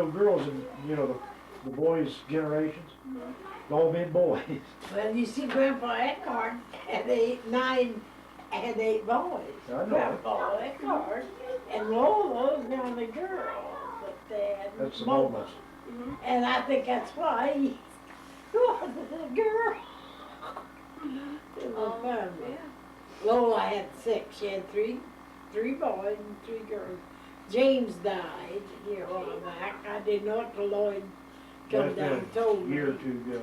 girls in, the boys' generations, they all been boys. Well, you see, Grandpa Eckhart had had 8 boys. I know. Grandpa Eckhart and Lola was the only girl that they had. That's the boys. Lolas. And I think that's why he wasn't a girl. It was fun. Yeah. Lola had 6. She had three boys and 3 girls. James died here a while back. I didn't know it till Lloyd come That's down been and told a me. year or 2 ago.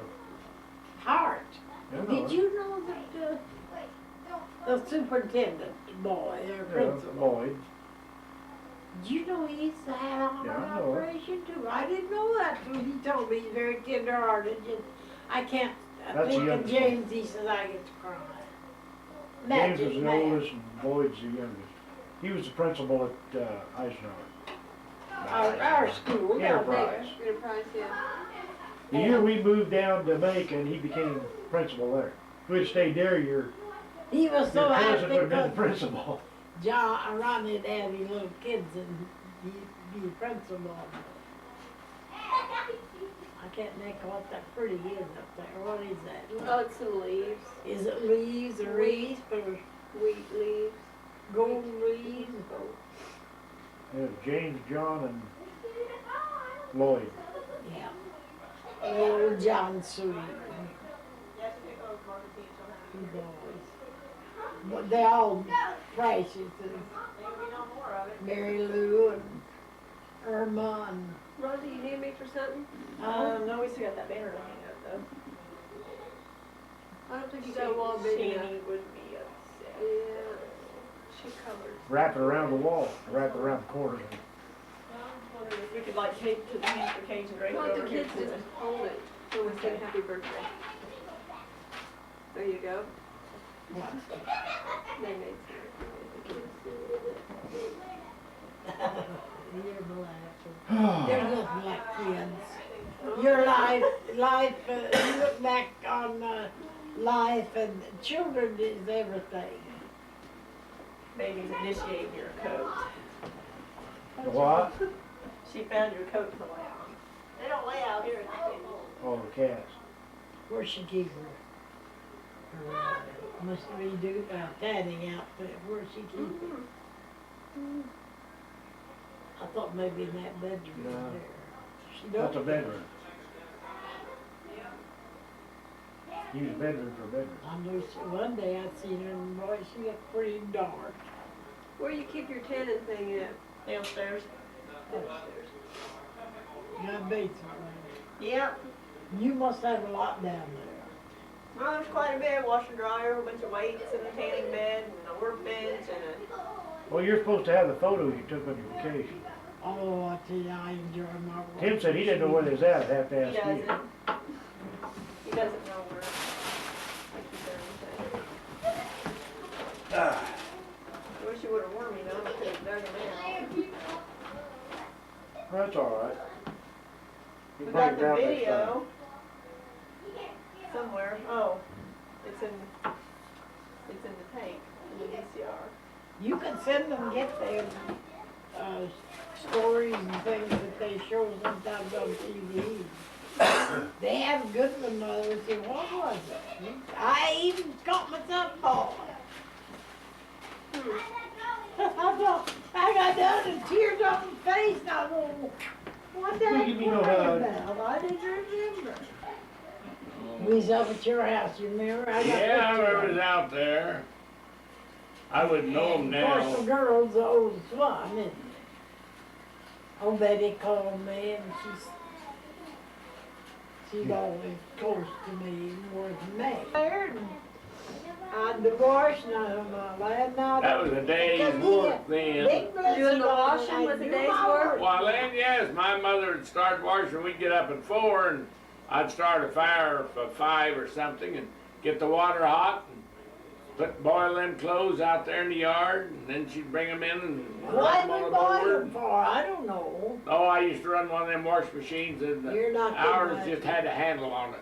Hart. I know Did it. you know that the superintendent boy, or principal, Lloyd. did you know he's had a heart Yeah, I know it. operation too? I didn't know that till he told me. He's very tender-hearted. I can't. I That's think the of youngest James. He says I get to cry. James Magic is the man. oldest and Lloyd's the youngest. He was the principal at Eisenhower. Our school down there. Enterprise. Enterprise, yeah. The year we moved down to Macon, he became principal there. If we'd stayed there, your He was so cousin happy would have been the because principal. John, Ronnie had any little kids and he'd be principal. I can't think what that pretty is up there. What is that? Oh, it's some leaves. Is it leaves or wreath or Wheat leaves. gold leaves? Yeah, James, John, and Lloyd. Yeah. Old John Sweet. Two boys. But they all precious. Mary Lou and Irma and Ron, do you need me for something? No, we still got that banner to hang up though. I don't think you got a wall big enough. Shani would be upset. Yeah. She colored. Wrap it around the wall, wrap it around the corners. I wondered if we could like tape to the hamster cage and drape it Why don't over the here. kids just hold it so we sing happy birthday? There you go. what? They made You're black. They're just black kids. Your life, you look back on life and children is everything. Baby's initiating your coat. The what? She found your coat to lay on. They don't lay out here at the table. Oh, the cats. Where's she keep her must redo tanning outfit. Where's she keep it? I thought maybe in that bedroom No. there. She That's a don't. bedroom. Use a bedroom for a bedroom. I knew one day I'd seen her and boy, she looked pretty dark. Where do you keep your tanning thing at? Downstairs. Upstairs. Got basement. Yep. You must have a lot down there. Well, there's quite a bit. Washer, dryer, a bunch of weights, and a tanning bed, and a workbench, and a... Well, you're supposed to have the photos you took on your vacation. Oh, I tell you, I enjoy my work. Tim said he didn't know where they was at. I'd have to He ask you. doesn't. He doesn't know where. I keep everything. Ah, I wish you would've warned me though. I could've dug him out. that's all right. You We bring got it the down next video somewhere. Oh, it's in the tape, in the VCR. You can send them, get their stories and things that they show sometimes on TV. They have good one, Mother. See, what was it? I even got myself ball. I got done and tears on my face, and I go, what the heck You was know how- about? I didn't remember. We was up at your house, you remember? I got Yeah, I pictures of was it. out there. I would know him Of course, the now. girl's the oldest one, isn't it? Oh, Betty called me and she's always close to me more than me. I divorced and I'm glad now. That was a day's work then. Big blessing Doing the God, washing I was a do day's my work? Well, then, yes, my mother would start washing. We'd get up at 4 and I'd start a fire for 5 or something and get the water hot and boil them clothes out there in the yard, and then she'd bring them in and Why run them we on the boil board. them for? I don't know. Oh, I used to run one of them wash machines, and You're not ours good, just had a handle on it.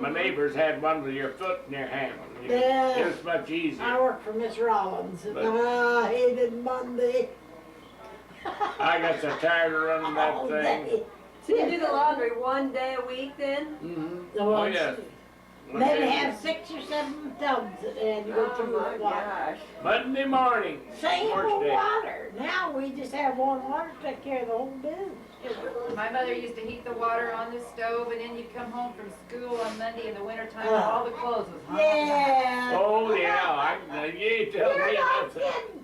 My neighbors had one with your foot in your hand. Yeah. It was much easier. I worked for Miss Rollins and But- I hated Monday. I got so tired of running that All thing. day. So you do the laundry one day a week then? Mm-hmm. So Oh, yes. One Then they day. have 6 or 7 tubs that they had to go through with water. Monday morning. Same Worst old day. water. Now we just have warm water to take care of the whole business. My mother used to heat the water on the stove, and then you'd come home from school on Monday in the wintertime, and all the clothes was hot. Yeah. Oh, yeah, you ain't telling You're me not nothing. kidding.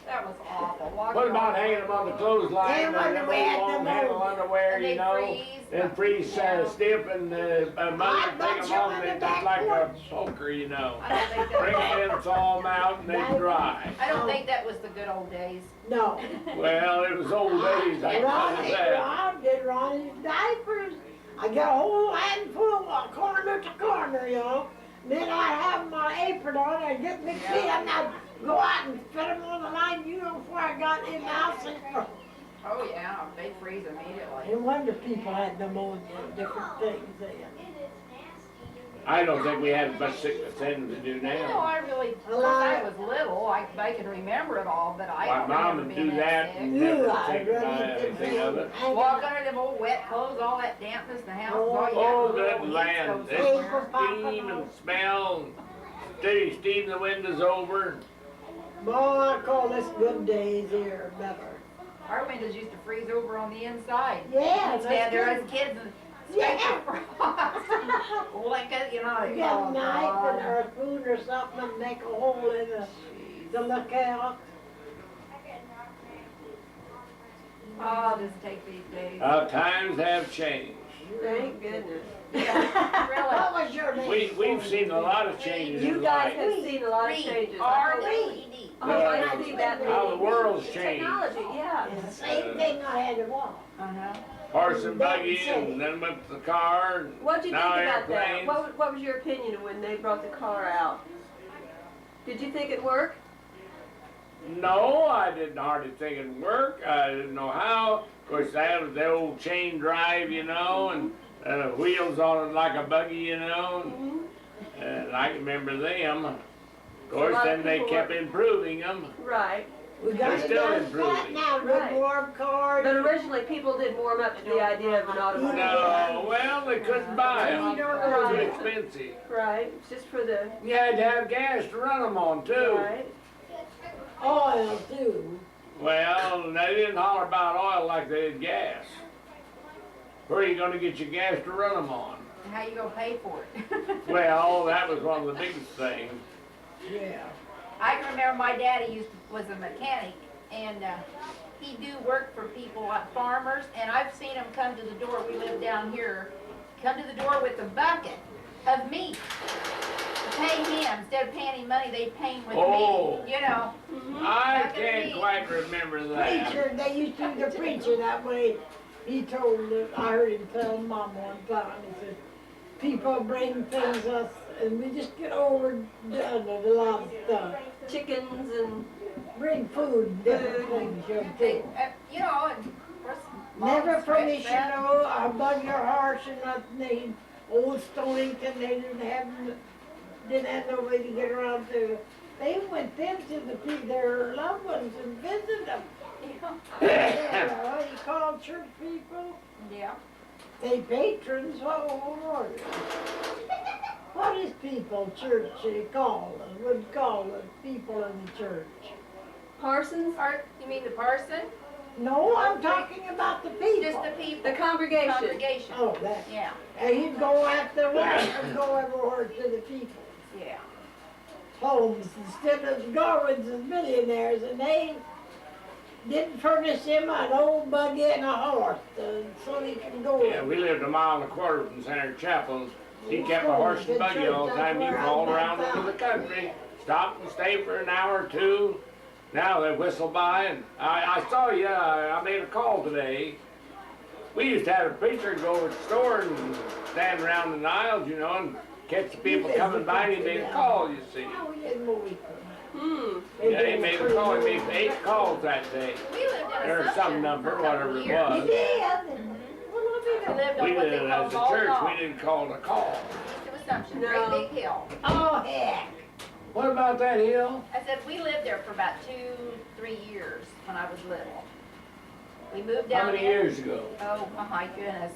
That was awful. Walking What about around hanging them on the clothesline, They and wonder them we had long them handle on. underwear, And you they know? freeze. And freeze stiff, and mother I'd take bunch them 'em on, on they the just back like a porch. poker, you know. I don't think Bring that. them in, thaw them out, and they dry. I don't think that was the good old days. No. Well, it was old days, I can tell you that. Ron did Ronnie's diapers. I got a whole handful of corner to corner, you know. Then I'd have my apron on, I'd get my feet, and I'd go out and fit them on the line, you know, before I got in the house. Oh, yeah, they freeze immediately. No wonder people had pneumonia and different things then. I don't think we have much sickness then to do You know, now. I really, since I was little, I can remember it all, but I My don't mom remember would being do that that and sick. never Ooh, I think really about did anything of it. Walk under them old wet clothes, all that dampness in the house, Oh, all you Oh, have to do good is land, go there's somewhere. steam and smell, and steam the windows over. Boy, I call this good days here better. Our windows used to freeze over on the inside. Yeah, We'd stand there that's as good. kids and scrape Yeah. the frost. Lick it, you know. You get oh, a knife God. or a spoon or something and make a hole in it to look out. Oh, just take these days. How times have changed. Thank goodness. Really. What was your name? We've seen a lot of changes You in guys life. have seen a lot of changes. I hope- R-E-D. I hope I see that. How the world's changed. Technology, yeah. It's the same thing I had to walk. Uh-huh. Horse and buggy, and then went the car, and What'd you think now about that? airplanes. What was your opinion of when they brought the car out? Did you think it'd work? No, I didn't hardly think it'd work. I didn't know how. Of course, that was the old chain drive, you know, and wheels on it like a buggy, you know. And I can remember them. Of course, lot of then they people kept were- improving them. Right. We got They're it still down improving. flat now, Right. good warm cars. But originally, people didn't warm up to the idea of an automobile. No, well, they couldn't buy them. Too Right. expensive. Right. It's just for the. You had to have gas to run them on, too. Right. Oil too. Well, they didn't holler about oil like they did gas. Where are you going to get your gas to run them on? How you gonna pay for it? Well, that was one of the biggest things. Yeah. I can remember my daddy was a mechanic, and he do work for people like farmers, and I've seen him come to the door. We live down here. Come to the door with a bucket of meat to pay him. Instead of paying him money, they pay him with Oh. meat. You know. I Back in the can't day. quite remember that. Preacher, they used to do the preacher that way. He told, I heard him tell Mom one time, he said, people bring things us, and we just get overdone with a lot of stuff. Chickens and. Bring food, different things, They, too. you know, and of course, Never moms furnish, stretch that. you know, a buggy or horse or nothing. They, old Stonington, they didn't have nobody to get around to. They went then to their loved ones and visited them. Yeah, you call church people, Yeah. they patrons, oh, what is people, church, would call the people in the church? Parsons? You mean the parson? No, I'm talking about the people. Just the people. The congregation. Congregation. Oh, that, Yeah. and he'd go after work and go everywhere to the people. Yeah. Homes instead of Garwins and millionaires, and they didn't furnish him an old buggy and a horse so he can go. Yeah, we lived 1.25 miles from Center Chapel. He kept a horse and buggy all the time. He crawled around over the country, stopped and stayed for an hour or two. Now they whistle by, and I saw you. I made a call today. We used to have a preacher go over to the store and stand around in the aisles, you know, and catch the people coming by, and he made a call, you see. Oh, he didn't move. Yeah, he made a call. He made 8 calls that day. We lived in Or Assumption some number, for a couple whatever it years. He was. did. We lived We on what they did, call as a Ball church, Knob. we didn't call it a call. East of Assumption, No. great big hill. Oh, heck. What about that hill? I said, we lived there for about 2-3 years when I was little. We moved How down many there. years ago? Oh, my goodness.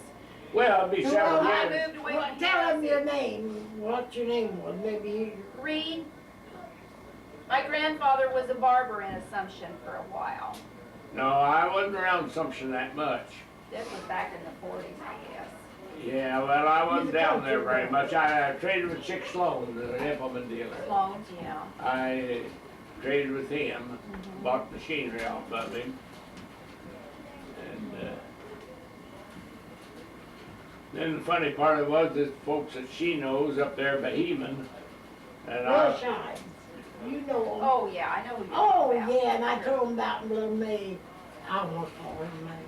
Well, it'd be several Well, I years. moved away Well, from tell him Tennessee. your name, what your name was, maybe you, Reed. My grandfather was a barber in Assumption for a while. No, I wasn't around Assumption that much. This was back in the 40s, I guess. Yeah, well, I wasn't He's a down there country very boy. much. I traded with Chick Sloan, an implement dealer. Loans, yeah. I traded with him, bought machinery off of him. And then the funny part of it was that folks that she knows up there, Beheman, and Wilshire, you know him. Oh, yeah, I know who you're Oh, talking about. yeah, and I told him about little May, I won't call her name,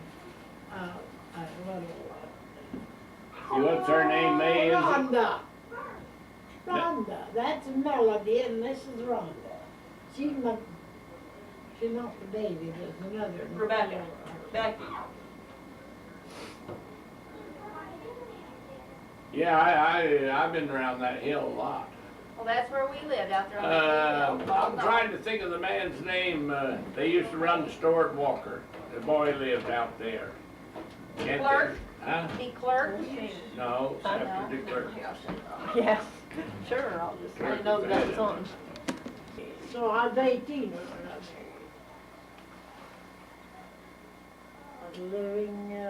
what's her name, May, is it? Rhonda. Rhonda, that's Melody, and this is Rhonda. She's not the baby, there's another. Rebecca. Becky. Yeah, I've been around that hill a lot. Well, that's where we lived, out there on the hill. I'm trying to think of the man's name. They used to run the store at Walker. The boy lived out there. Can't Clerk? think- Huh? The clerk? No, No. after the clerk. Yes. Sure, I'll just let you know that it's on. So I was 18 when I was there. I was living,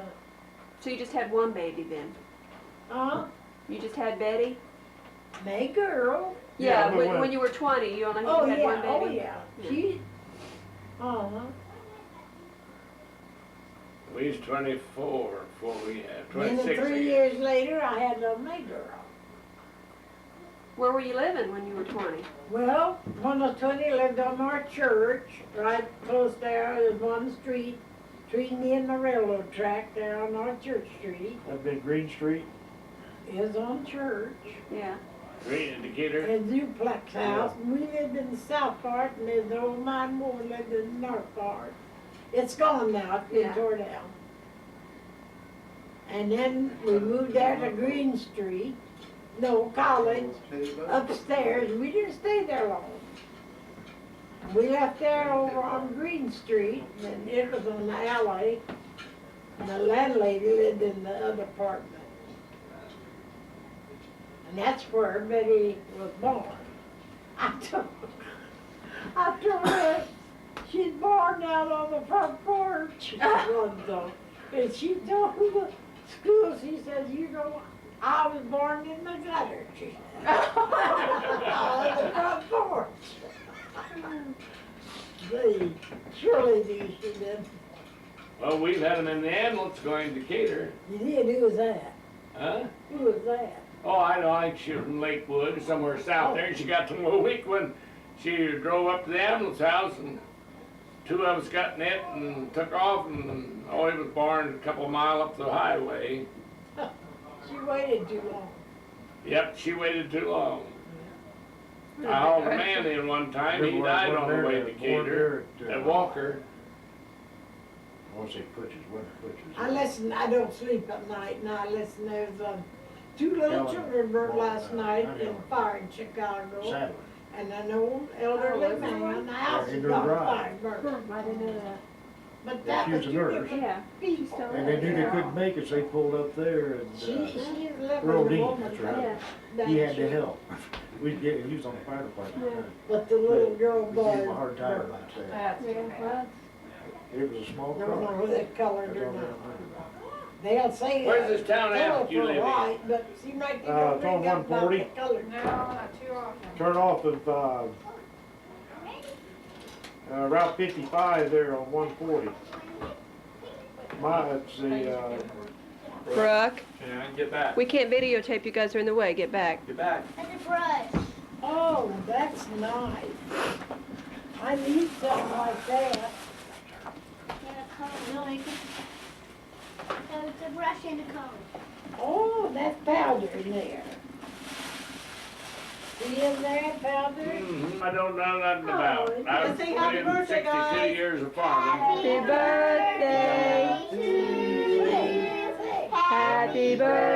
So you just had one baby then? You just had Betty? May girl. Yeah, but when you were 20, you only Oh, had one yeah, baby? oh, yeah. She, We was 24 before we had, Then 26. 3 years later, I had a May girl. Where were you living when you were 20? Well, when I was 20, I lived on our church, right close there, there's one street, between me and the railroad track there on our church street, That'd been Green Street. is on church. Yeah. Green in Decatur. And duplex house, and we lived in the south part, and there's the old mine war lived in the north part. It's gone now, it's been Yeah. tore down. And then we moved there to Green Street, no, College, upstairs, we didn't stay there long. We left there over on Green Street, and it was on the alley, and the landlady lived in the other apartment. And that's where Betty was born. I told her she's born out on the front porch one time. And she told the school, she says, you know, I was born in the gutter, she said. On the front porch. They surely knew she did. Well, we've had them in the ambulance going to Decatur. You did, who was that? Huh? Who was that? Oh, I know, I think she was from Lakewood, somewhere south there, and she got to them a week when she drove up to the ambulance house, and two of us got in it and took off, and he was born a couple of mile up the highway. She waited too long. Yep, she waited too long. I hauled a man in one time, he died on the way to Decatur, at Walker. I want to say Putch's, wasn't Putch's. I listen, I don't sleep at night, and I listen, there's, two little Helen, children burned last night I in know. a fire in Chicago. Sadly. And an old elderly man, the house is Indoor on drive. fire, burned. I didn't know that. But Yeah, that she was was a two nurse. different Yeah. people. And they knew they couldn't make it, so they pulled up there and, She's a Earl living Dean, woman. that's right. but he had to she- help. He was on the fire department. But the little girl We gave him boy. a hard time about that. That's too bad. It was a small Don't know car. who they colored That's or all they not. remember about They'll say. Where's this town at you for live in? white, but seem like they Uh, don't it's on bring up about 140. the color. No, not too often. Turn off of, Route 55 there on 140. It's the, Brooke, Yeah, get back. we can't videotape, you guys are in the way, get back. Get back. Oh, that's nice. I need something like that. It's a brush and a comb. Oh, that's powder in there. See in there, powder? I don't know nothing about it. I was Let's sing happy in birthday, 62 guys. years of farming. Happy birthday, Say, happy birthday